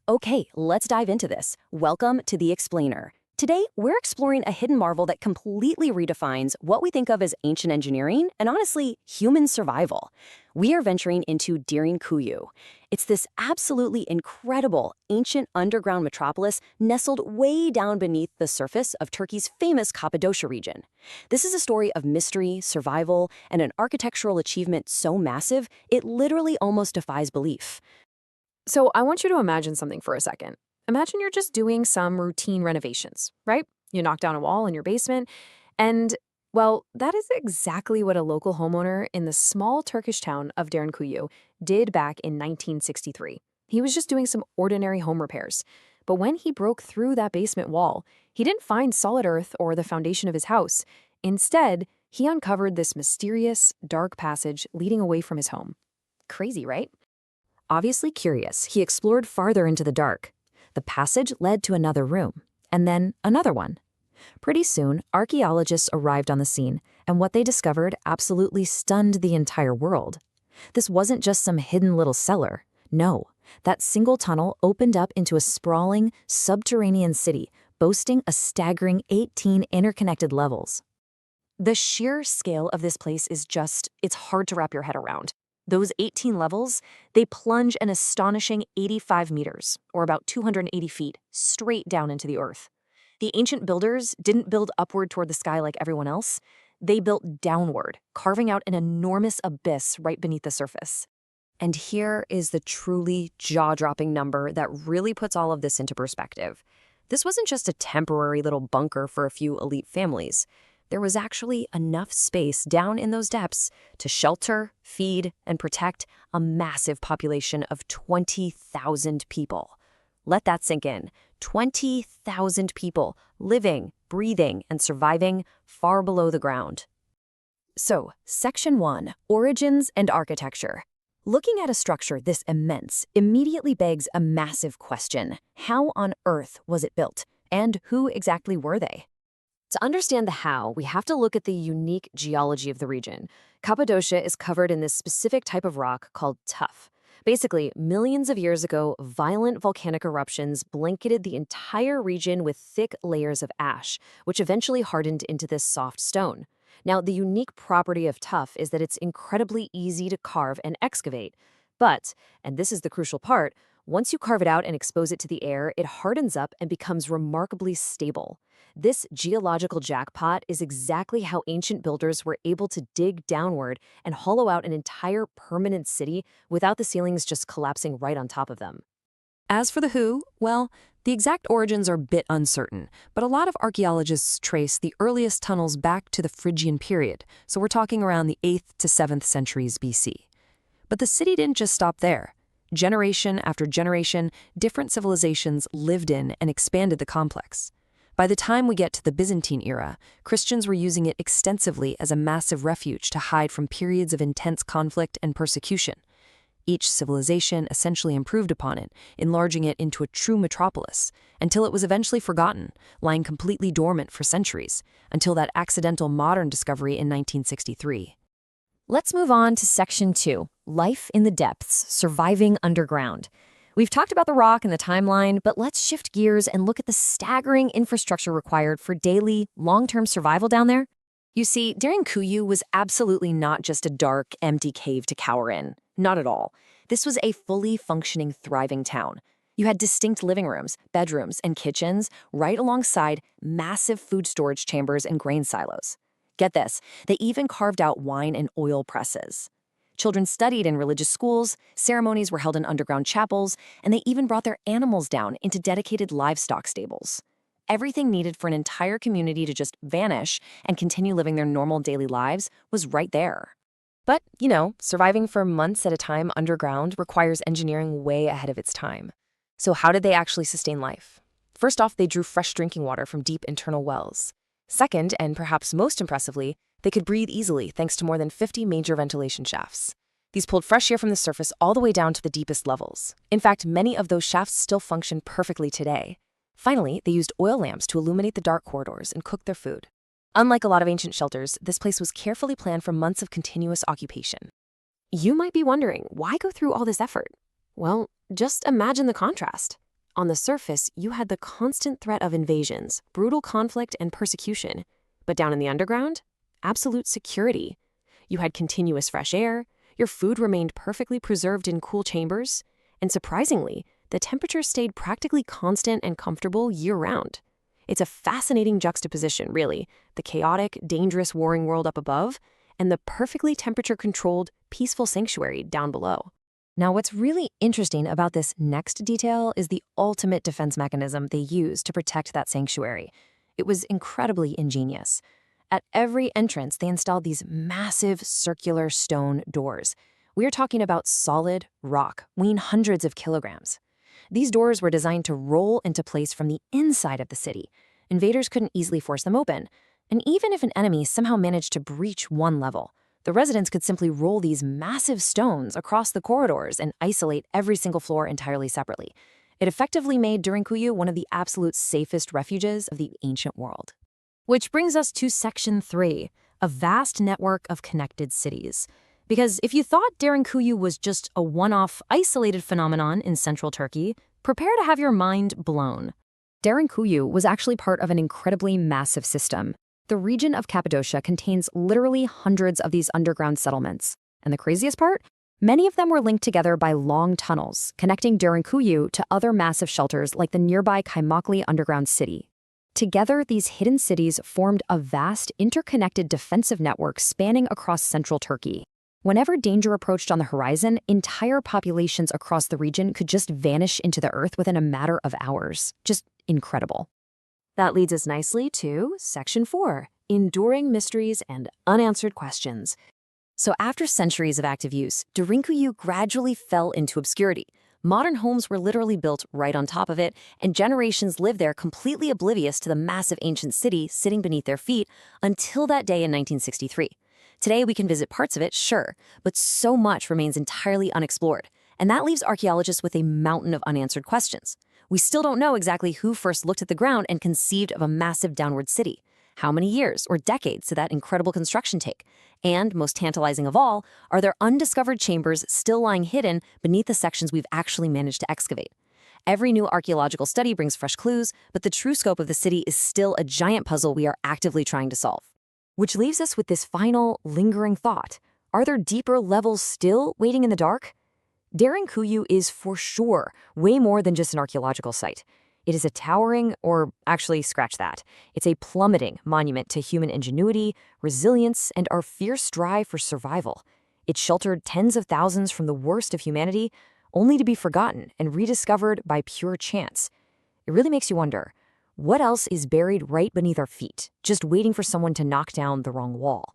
Okay, let's dive into this. Welcome to The Explainer. Today, we're exploring a hidden marvel that completely redefines what we think of as ancient engineering and honestly, human survival. We are venturing into Derinkuyu. It's this absolutely incredible ancient underground metropolis nestled way down beneath the surface of Turkey's famous Cappadocia region. This is a story of mystery, survival, and an architectural achievement so massive, it literally almost defies belief. So I want you to imagine something for a second. Imagine you're just doing some routine renovations, right? You knock down a wall in your basement, and, well, that is exactly what a local homeowner in the small Turkish town of Derinkuyu did back in 1963. He was just doing some ordinary home repairs. But when he broke through that basement wall, he didn't find solid earth or the foundation of his house. Instead, he uncovered this mysterious, dark passage leading away from his home. Crazy, right? Obviously curious, he explored farther into the dark. The passage led to another room, and then another one. Pretty soon, archaeologists arrived on the scene, and what they discovered absolutely stunned the entire world. This wasn't just some hidden little cellar. No, that single tunnel opened up into a sprawling, subterranean city, boasting a staggering 18 interconnected levels. The sheer scale of this place is it's hard to wrap your head around. Those 18 levels, they plunge an astonishing 85 meters, or about 280 feet, straight down into the earth. The ancient builders didn't build upward toward the sky like everyone else. They built downward, carving out an enormous abyss right beneath the surface. And here is the truly jaw-dropping number that really puts all of this into perspective. This wasn't just a temporary little bunker for a few elite families. There was actually enough space down in those depths to shelter, feed, and protect a massive population of 20,000 people. Let that sink in. 20,000 people living, breathing, and surviving far below the ground. So, Section 1, Origins and Architecture. Looking at a structure this immense immediately begs a massive question. How on earth was it built? And who exactly were they? To understand the how, we have to look at the unique geology of the region. Cappadocia is covered in this specific type of rock called tuff. Basically, millions of years ago, violent volcanic eruptions blanketed the entire region with thick layers of ash, which eventually hardened into this soft stone. Now, the unique property of tuff is that it's incredibly easy to carve and excavate. But, and this is the crucial part, once you carve it out and expose it to the air, it hardens up and becomes remarkably stable. This geological jackpot is exactly how ancient builders were able to dig downward and hollow out an entire permanent city without the ceilings just collapsing right on top of them. As for the who, well, the exact origins are a bit uncertain, but a lot of archaeologists trace the earliest tunnels back to the Phrygian period, so we're talking around the 8th to 7th centuries BC. But the city didn't just stop there. Generation after generation, different civilizations lived in and expanded the complex. By the time we get to the Byzantine era, Christians were using it extensively as a massive refuge to hide from periods of intense conflict and persecution. Each civilization essentially improved upon it, enlarging it into a true metropolis, until it was eventually forgotten, lying completely dormant for centuries, until that accidental modern discovery in 1963. Let's move on to Section 2, Life in the Depths, Surviving Underground. We've talked about the rock and the timeline, but let's shift gears and look at the staggering infrastructure required for daily, long-term survival down there. You see, Derinkuyu was absolutely not just a dark, empty cave to cower in. Not at all. This was a fully functioning, thriving town. You had distinct living rooms, bedrooms, and kitchens right alongside massive food storage chambers and grain silos. Get this, they even carved out wine and oil presses. Children studied in religious schools, ceremonies were held in underground chapels, and they even brought their animals down into dedicated livestock stables. Everything needed for an entire community to just vanish and continue living their normal daily lives was right there. But, surviving for months at a time underground requires engineering way ahead of its time. So how did they actually sustain life? First off, they drew fresh drinking water from deep internal wells. Second, and perhaps most impressively, they could breathe easily thanks to more than 50 major ventilation shafts. These pulled fresh air from the surface all the way down to the deepest levels. In fact, many of those shafts still function perfectly today. Finally, they used oil lamps to illuminate the dark corridors and cook their food. Unlike a lot of ancient shelters, this place was carefully planned for months of continuous occupation. You might be wondering, why go through all this effort? Well, just imagine the contrast. On the surface, you had the constant threat of invasions, brutal conflict, and persecution. But down in the underground, absolute security. You had continuous fresh air, your food remained perfectly preserved in cool chambers, and surprisingly, the temperature stayed practically constant and comfortable year-round. It's a fascinating juxtaposition, really, the chaotic, dangerous warring world up above, and the perfectly temperature-controlled, peaceful sanctuary down below. Now, what's really interesting about this next detail is the ultimate defense mechanism they used to protect that sanctuary. It was incredibly ingenious. At every entrance, they installed these massive circular stone doors. We are talking about solid rock, weighing hundreds of kilograms. These doors were designed to roll into place from the inside of the city. Invaders couldn't easily force them open. And even if an enemy somehow managed to breach one level, the residents could simply roll these massive stones across the corridors and isolate every single floor entirely separately. It effectively made Derinkuyu one of the absolute safest refuges of the ancient world. Which brings us to Section 3, a vast network of connected cities. Because if you thought Derinkuyu was just a one-off, isolated phenomenon in central Turkey, prepare to have your mind blown. Derinkuyu was actually part of an incredibly massive system. The region of Cappadocia contains literally hundreds of these underground settlements. And the craziest part? Many of them were linked together by long tunnels, connecting Derinkuyu to other massive shelters like the nearby Kaymakli underground city. Together, these hidden cities formed a vast, interconnected defensive network spanning across central Turkey. Whenever danger approached on the horizon, entire populations across the region could just vanish into the earth within a matter of hours. Just incredible. That leads us nicely to Section 4, enduring mysteries and unanswered questions. So after centuries of active use, Derinkuyu gradually fell into obscurity. Modern homes were literally built right on top of it, and generations lived there completely oblivious to the massive ancient city sitting beneath their feet until that day in 1963. Today we can visit parts of it, sure, but so much remains entirely unexplored. And that leaves archaeologists with a mountain of unanswered questions. We still don't know exactly who first looked at the ground and conceived of a massive downward city. How many years or decades did that incredible construction take? And, most tantalizing of all, are there undiscovered chambers still lying hidden beneath the sections we've actually managed to excavate? Every new archaeological study brings fresh clues, but the true scope of the city is still a giant puzzle we are actively trying to solve. Which leaves us with this final, lingering thought. Are there deeper levels still waiting in the dark? Derinkuyu is for sure way more than just an archaeological site. It is a towering, or actually scratch that, it's a plummeting monument to human ingenuity, resilience, and our fierce drive for survival. It sheltered tens of thousands from the worst of humanity, only to be forgotten and rediscovered by pure chance. It really makes you wonder, what else is buried right beneath our feet, just waiting for someone to knock down the wrong wall?